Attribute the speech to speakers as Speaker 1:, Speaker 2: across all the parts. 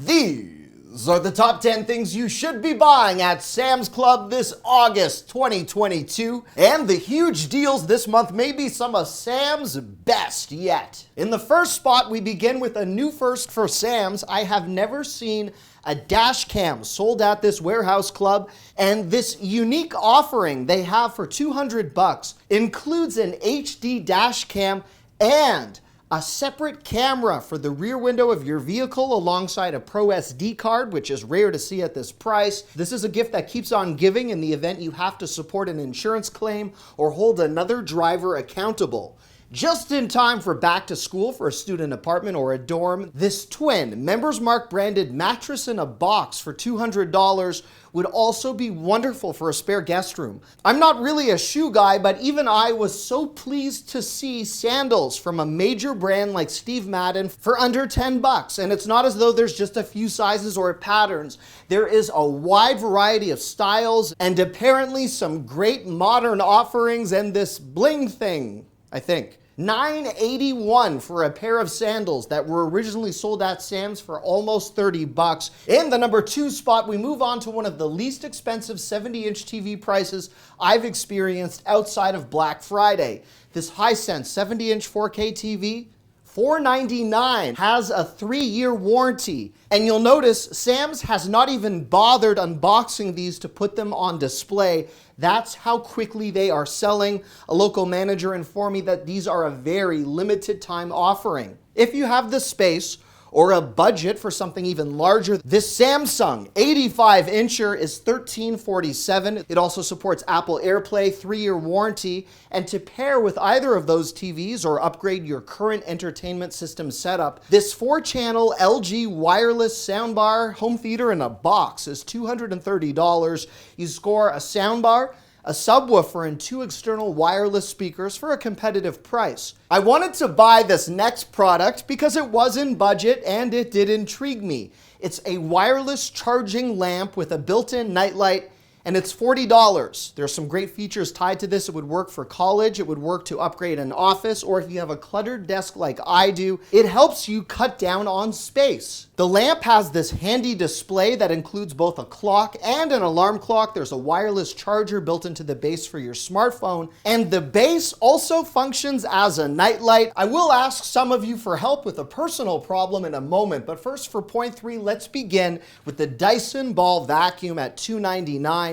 Speaker 1: These are the top 10 things you should be buying at Sam's Club this August 2022. And the huge deals this month may be some of Sam's best yet. In the first spot, we begin with a new first for Sam's. I have never seen a dash cam sold at this warehouse club, and this unique offering they have for $200 includes an HD dash cam and a separate camera for the rear window of your vehicle alongside a Pro SD card, which is rare to see at this price. This is a gift that keeps on giving in the event you have to support an insurance claim or hold another driver accountable. Just in time for back to school for a student apartment or a dorm, this twin Members Mark branded mattress in a box for $200 would also be wonderful for a spare guest room. I'm not really a shoe guy, but even I was so pleased to see sandals from a major brand like Steve Madden for under $10. And it's not as though there's just a few sizes or patterns. There is a wide variety of styles and apparently some great modern offerings and this bling thing, I think. $9.81 for a pair of sandals that were originally sold at Sam's for almost $30. In the number 2 spot, we move on to one of the least expensive 70-inch TV prices I've experienced outside of Black Friday. This Hisense 70-inch 4K TV, $499, has a 3-year warranty. And you'll notice Sam's has not even bothered unboxing these to put them on display. That's how quickly they are selling. A local manager informed me that these are a very limited time offering. If you have the space or a budget for something even larger, this Samsung 85-incher is $1347. It also supports Apple AirPlay, 3-year warranty, and to pair with either of those TVs or upgrade your current entertainment system setup, this 4-channel LG Wireless Soundbar home theater in a box is $230. You score a soundbar, a subwoofer, and 2 external wireless speakers for a competitive price. I wanted to buy this next product because it was in budget and it did intrigue me. It's a wireless charging lamp with a built-in nightlight, and it's $40. There's some great features tied to this. It would work for college, it would work to upgrade an office, or if you have a cluttered desk like I do, it helps you cut down on space. The lamp has this handy display that includes both a clock and an alarm clock. There's a wireless charger built into the base for your smartphone, and the base also functions as a nightlight. I will ask some of you for help with a personal problem in a moment, but first for point 3, let's begin with the Dyson Ball Vacuum at $299.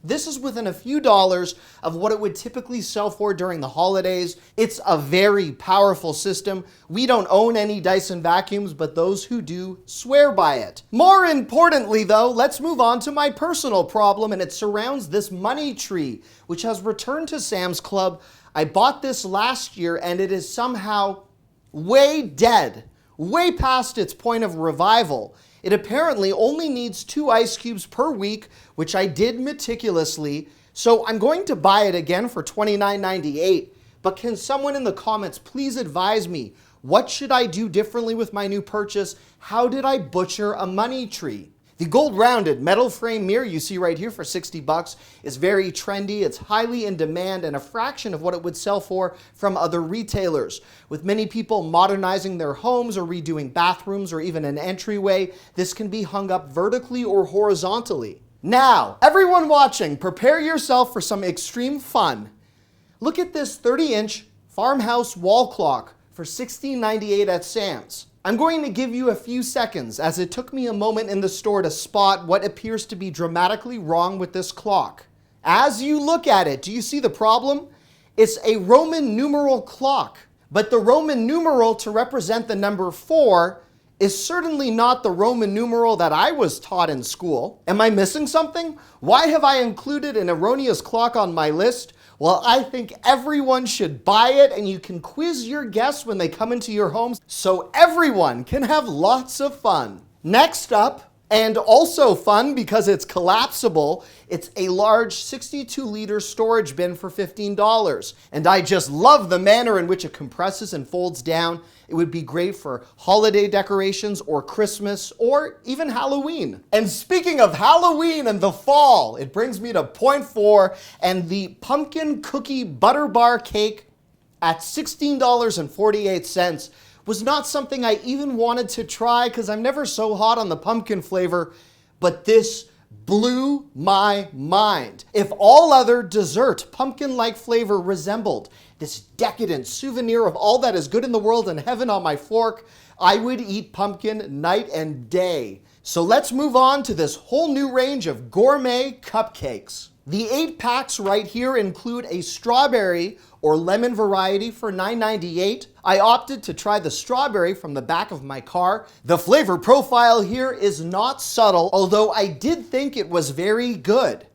Speaker 1: This is within a few dollars of what it would typically sell for during the holidays. It's a very powerful system. We don't own any Dyson vacuums, but those who do swear by it. More importantly though, let's move on to my personal problem, and it surrounds this money tree, which has returned to Sam's Club. I bought this last year and it is somehow way dead, way past its point of revival. It apparently only needs 2 ice cubes per week, which I did meticulously, so I'm going to buy it again for $29.98. But can someone in the comments please advise me, what should I do differently with my new purchase? How did I butcher a money tree? The gold rounded metal frame mirror you see right here for $60 is very trendy, it's highly in demand, and a fraction of what it would sell for from other retailers. With many people modernizing their homes or redoing bathrooms or even an entryway, this can be hung up vertically or horizontally. Now, everyone watching, prepare yourself for some extreme fun. Look at this 30-inch Farmhouse wall clock for $16.98 at Sam's. I'm going to give you a few seconds, as it took me a moment in the store to spot what appears to be dramatically wrong with this clock. As you look at it, do you see the problem? It's a Roman numeral clock, but the Roman numeral to represent the number 4 is certainly not the Roman numeral that I was taught in school. Am I missing something? Why have I included an erroneous clock on my list? Well, I think everyone should buy it, and you can quiz your guests when they come into your homes so everyone can have lots of fun. Next up, and also fun because it's collapsible, it's a large 62-liter storage bin for $15. And I just love the manner in which it compresses and folds down. It would be great for holiday decorations or Christmas or even Halloween. And speaking of Halloween and the fall, it brings me to point 4 and the pumpkin cookie butter bar cake at $16.48 was not something I even wanted to try because I'm never so hot on the pumpkin flavor, but this blew my mind. If all other dessert pumpkin-like flavor resembled this decadent souvenir of all that is good in the world and heaven on my fork, I would eat pumpkin night and day. So let's move on to this whole new range of gourmet cupcakes. The 8 packs right here include a strawberry or lemon variety for $9.98. I opted to try the strawberry from the back of my car. The flavor profile here is not subtle, although I did think it was very good.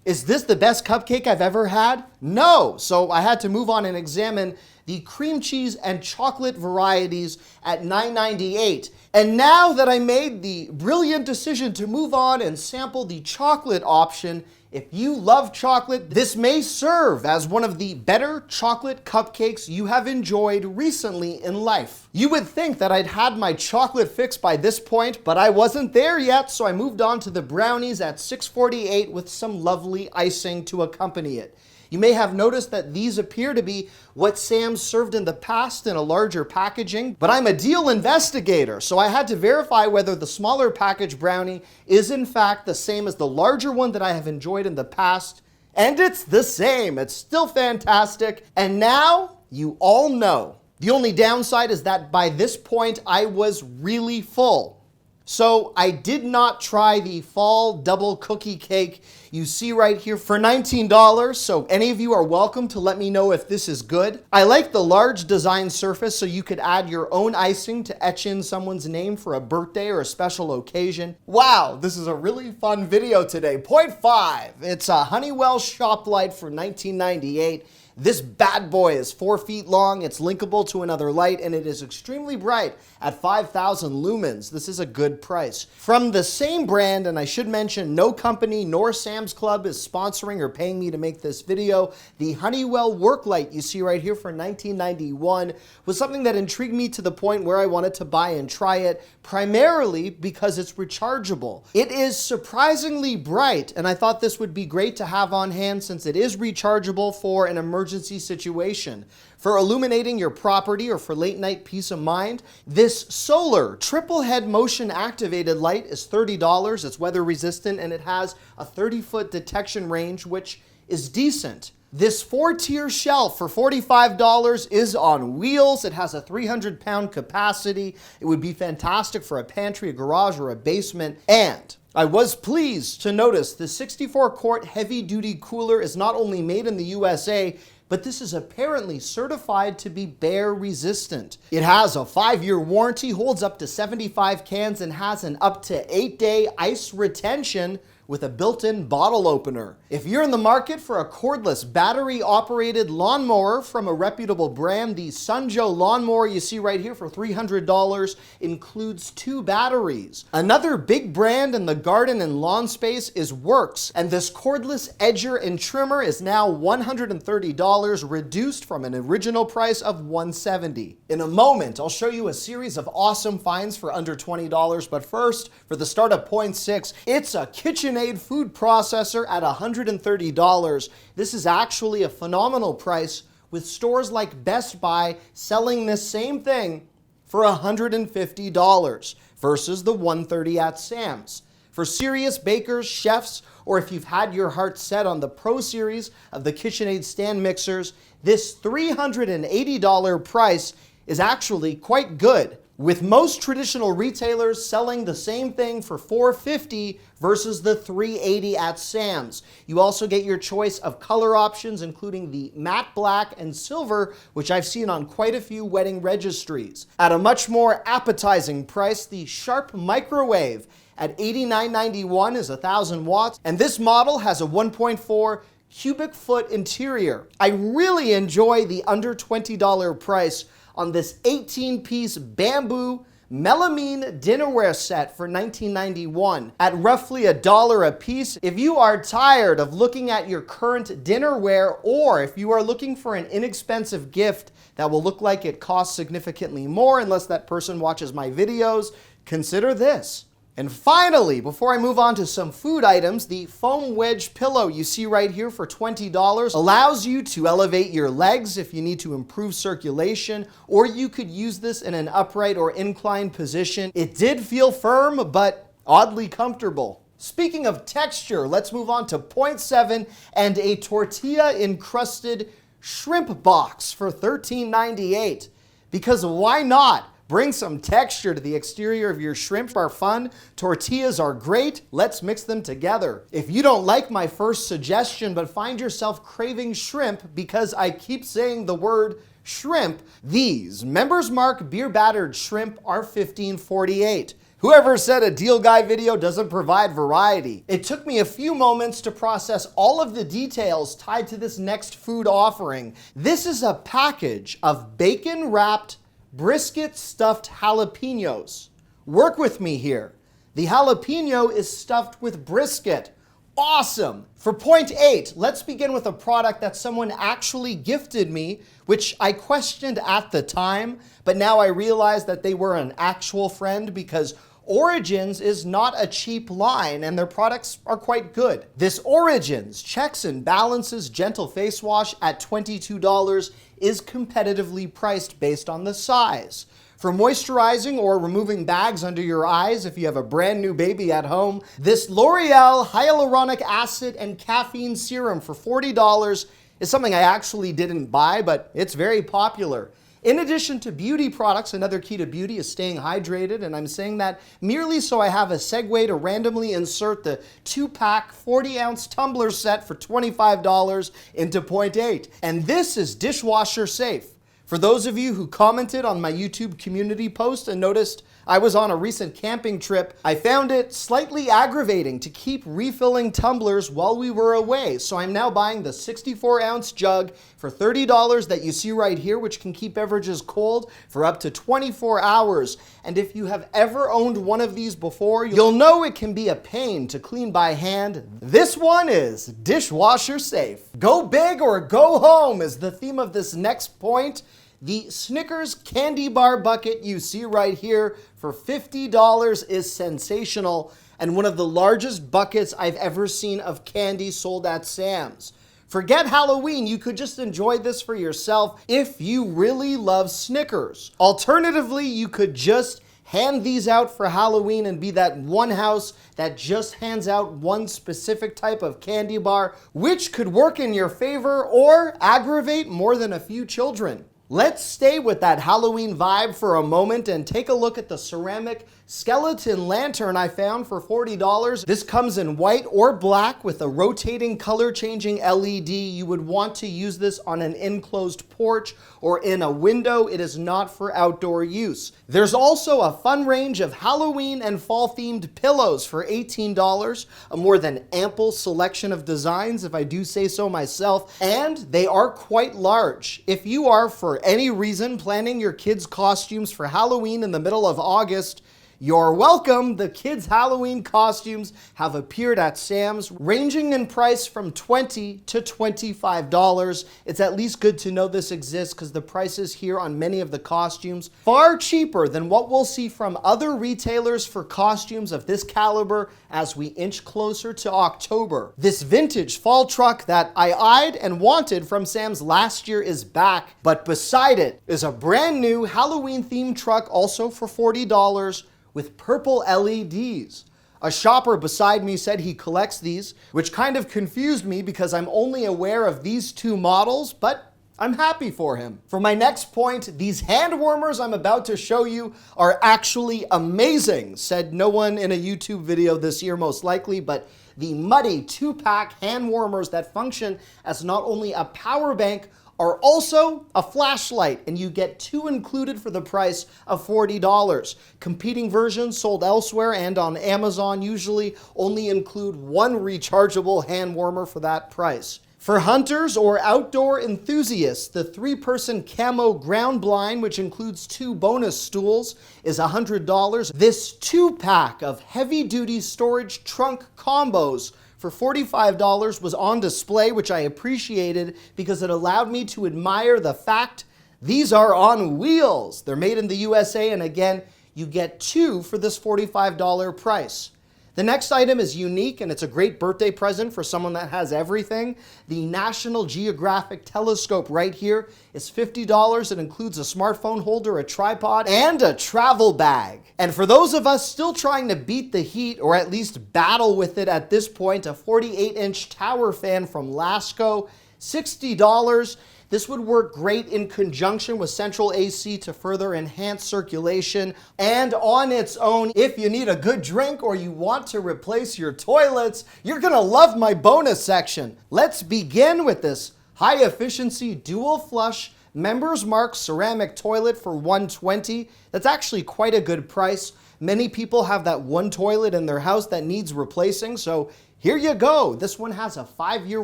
Speaker 1: Is this the best cupcake I've ever had? No, so I had to move on and examine the cream cheese and chocolate varieties at $9.98. And now that I made the brilliant decision to move on and sample the chocolate option, if you love chocolate, this may serve as one of the better chocolate cupcakes you have enjoyed recently in life. You would think that I'd had my chocolate fix by this point, but I wasn't there yet, so I moved on to the brownies at $6.48 with some lovely icing to accompany it. You may have noticed that these appear to be what Sam's served in the past in a larger packaging, but I'm a deal investigator, so I had to verify whether the smaller package brownie is in fact the same as the larger one that I have enjoyed in the past, and it's the same. It's still fantastic, and now you all know. The only downside is that by this point I was really full. So I did not try the fall double cookie cake you see right here for $19, so any of you are welcome to let me know if this is good. I like the large design surface so you could add your own icing to etch in someone's name for a birthday or a special occasion. Wow, this is a really fun video today. Point 5, it's a Honeywell shop light for $19.98. This bad boy is 4 feet long, it's linkable to another light, and it is extremely bright at 5,000 lumens. This is a good price. From the same brand, and I should mention no company nor Sam's Club is sponsoring or paying me to make this video, the Honeywell work light you see right here for $19.91 was something that intrigued me to the point where I wanted to buy and try it, primarily because it's rechargeable. It is surprisingly bright, and I thought this would be great to have on hand since it is rechargeable for an emergency situation. For illuminating your property or for late night peace of mind, this solar triple head motion activated light is $30. It's weather resistant and it has a 30-foot detection range, which is decent. This 4-tier shelf for $45 is on wheels. It has a 300-pound capacity. It would be fantastic for a pantry, a garage, or a basement. And I was pleased to notice the 64-quart heavy-duty cooler is not only made in the USA, but this is apparently certified to be bear resistant. It has a 5-year warranty, holds up to 75 cans, and has an up to 8-day ice retention with a built-in bottle opener. If you're in the market for a cordless battery-operated lawnmower from a reputable brand, the Sunjoe lawnmower you see right here for $300 includes 2 batteries. Another big brand in the garden and lawn space is Works, and this cordless edger and trimmer is now $130, reduced from an original price of $170. In a moment, I'll show you a series of awesome finds for under $20, but first, for the start of point 6, it's a KitchenAid food processor at $130. This is actually a phenomenal price, with stores like Best Buy selling this same thing for $150 versus the $130 at Sam's. For serious bakers, chefs, or if you've had your heart set on the Pro Series of the KitchenAid stand mixers, this $380 price is actually quite good, with most traditional retailers selling the same thing for $450 versus the $380 at Sam's. You also get your choice of color options, including the matte black and silver, which I've seen on quite a few wedding registries. At a much more appetizing price, the Sharp microwave at $89.91 is 1,000 watts, and this model has a 1.4 cubic foot interior. I really enjoy the under $20 price on this 18-piece bamboo melamine dinnerware set for $19.91 at roughly $1 a piece. If you are tired of looking at your current dinnerware, or if you are looking for an inexpensive gift that will look like it costs significantly more unless that person watches my videos, consider this. And finally, before I move on to some food items, the foam wedge pillow you see right here for $20 allows you to elevate your legs if you need to improve circulation, or you could use this in an upright or inclined position. It did feel firm, but oddly comfortable. Speaking of texture, let's move on to point 7 and a tortilla-encrusted shrimp box for $13.98. Because why not? Bring some texture to the exterior of your shrimp are fun, tortillas are great, let's mix them together. If you don't like my first suggestion but find yourself craving shrimp because I keep saying the word shrimp, these Members Mark beer battered shrimp are $15.48. Whoever said a deal guy video doesn't provide variety? It took me a few moments to process all of the details tied to this next food offering. This is a package of bacon wrapped brisket stuffed jalapenos. Work with me here. The jalapeno is stuffed with brisket. Awesome! For point 8, let's begin with a product that someone actually gifted me, which I questioned at the time, but now I realize that they were an actual friend because Origins is not a cheap line and their products are quite good. This Origins Checks and Balances Gentle Face Wash at $22 is competitively priced based on the size. For moisturizing or removing bags under your eyes if you have a brand new baby at home, this L'Oreal Hyaluronic Acid and Caffeine Serum for $40 is something I actually didn't buy, but it's very popular. In addition to beauty products, another key to beauty is staying hydrated, and I'm saying that merely so I have a segue to randomly insert the 2-pack 40-ounce tumbler set for $25 into point 8. And this is dishwasher safe. For those of you who commented on my YouTube community post and noticed I was on a recent camping trip, I found it slightly aggravating to keep refilling tumblers while we were away. So I'm now buying the 64-ounce jug for $30 that you see right here, which can keep beverages cold for up to 24 hours. And if you have ever owned one of these before, you'll know it can be a pain to clean by hand. This one is dishwasher safe. Go big or go home is the theme of this next point. The Snickers candy bar bucket you see right here for $50 is sensational and one of the largest buckets I've ever seen of candy sold at Sam's. Forget Halloween, you could just enjoy this for yourself if you really love Snickers. Alternatively, you could just hand these out for Halloween and be that one house that just hands out one specific type of candy bar, which could work in your favor or aggravate more than a few children. Let's stay with that Halloween vibe for a moment and take a look at the ceramic skeleton lantern I found for $40. This comes in white or black with a rotating color changing LED. You would want to use this on an enclosed porch or in a window. It is not for outdoor use. There's also a fun range of Halloween and fall themed pillows for $18, a more than ample selection of designs if I do say so myself, and they are quite large. If you are for any reason planning your kids' costumes for Halloween in the middle of August, you're welcome. The kids' Halloween costumes have appeared at Sam's, ranging in price from $20 to $25. It's at least good to know this exists because the prices here on many of the costumes far cheaper than what we'll see from other retailers for costumes of this caliber as we inch closer to October. This vintage fall truck that I eyed and wanted from Sam's last year is back, but beside it is a brand new Halloween-themed truck also for $40, with purple LEDs. A shopper beside me said he collects these, which kind of confused me because I'm only aware of these two models, but I'm happy for him. For my next point, these hand warmers I'm about to show you are actually amazing, said no one in a YouTube video this year most likely, but the Muddy 2-pack hand warmers that function as not only a power bank, are also a flashlight, and you get 2 included for the price of $40. Competing versions sold elsewhere and on Amazon usually only include 1 rechargeable hand warmer for that price. For hunters or outdoor enthusiasts, the 3-person camo ground blind, which includes 2 bonus stools, is $100. This 2-pack of heavy-duty storage trunk combos for $45 was on display, which I appreciated because it allowed me to admire the fact these are on wheels. They're made in the USA, and again, you get 2 for this $45 price. The next item is unique, and it's a great birthday present for someone that has everything. The National Geographic telescope right here is $50. It includes a smartphone holder, a tripod, and a travel bag. And for those of us still trying to beat the heat, or at least battle with it at this point, a 48-inch tower fan from Lasco, $60. This would work great in conjunction with central AC to further enhance circulation, and on its own, if you need a good drink or you want to replace your toilets, you're gonna love my bonus section. Let's begin with this high efficiency dual flush Members Mark ceramic toilet for $120. That's actually quite a good price. Many people have that one toilet in their house that needs replacing, so here you go. This one has a 5-year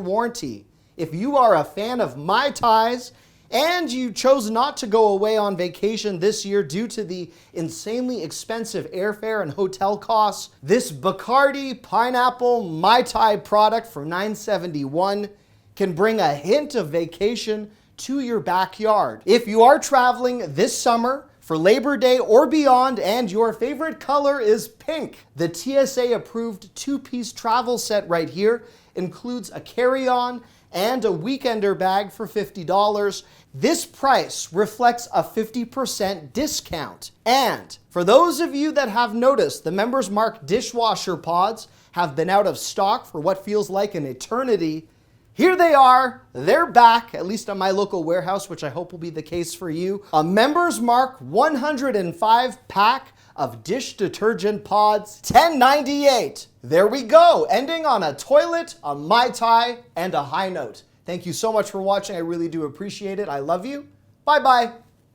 Speaker 1: warranty. If you are a fan of Mai Tais and you chose not to go away on vacation this year due to the insanely expensive airfare and hotel costs, this Bacardi Pineapple Mai Tai product for $9.71 can bring a hint of vacation to your backyard. If you are traveling this summer for Labor Day or beyond and your favorite color is pink, the TSA approved 2-piece travel set right here includes a carry-on and a weekender bag for $50. This price reflects a 50% discount. And for those of you that have noticed, the Members Mark Dishwasher Pods have been out of stock for what feels like an eternity. Here they are, they're back, at least at my local warehouse, which I hope will be the case for you. A Members Mark 105 pack of dish detergent pods, $10.98. There we go, ending on a toilet, a Mai Tai, and a high note. Thank you so much for watching. I really do appreciate it. I love you. Bye-bye.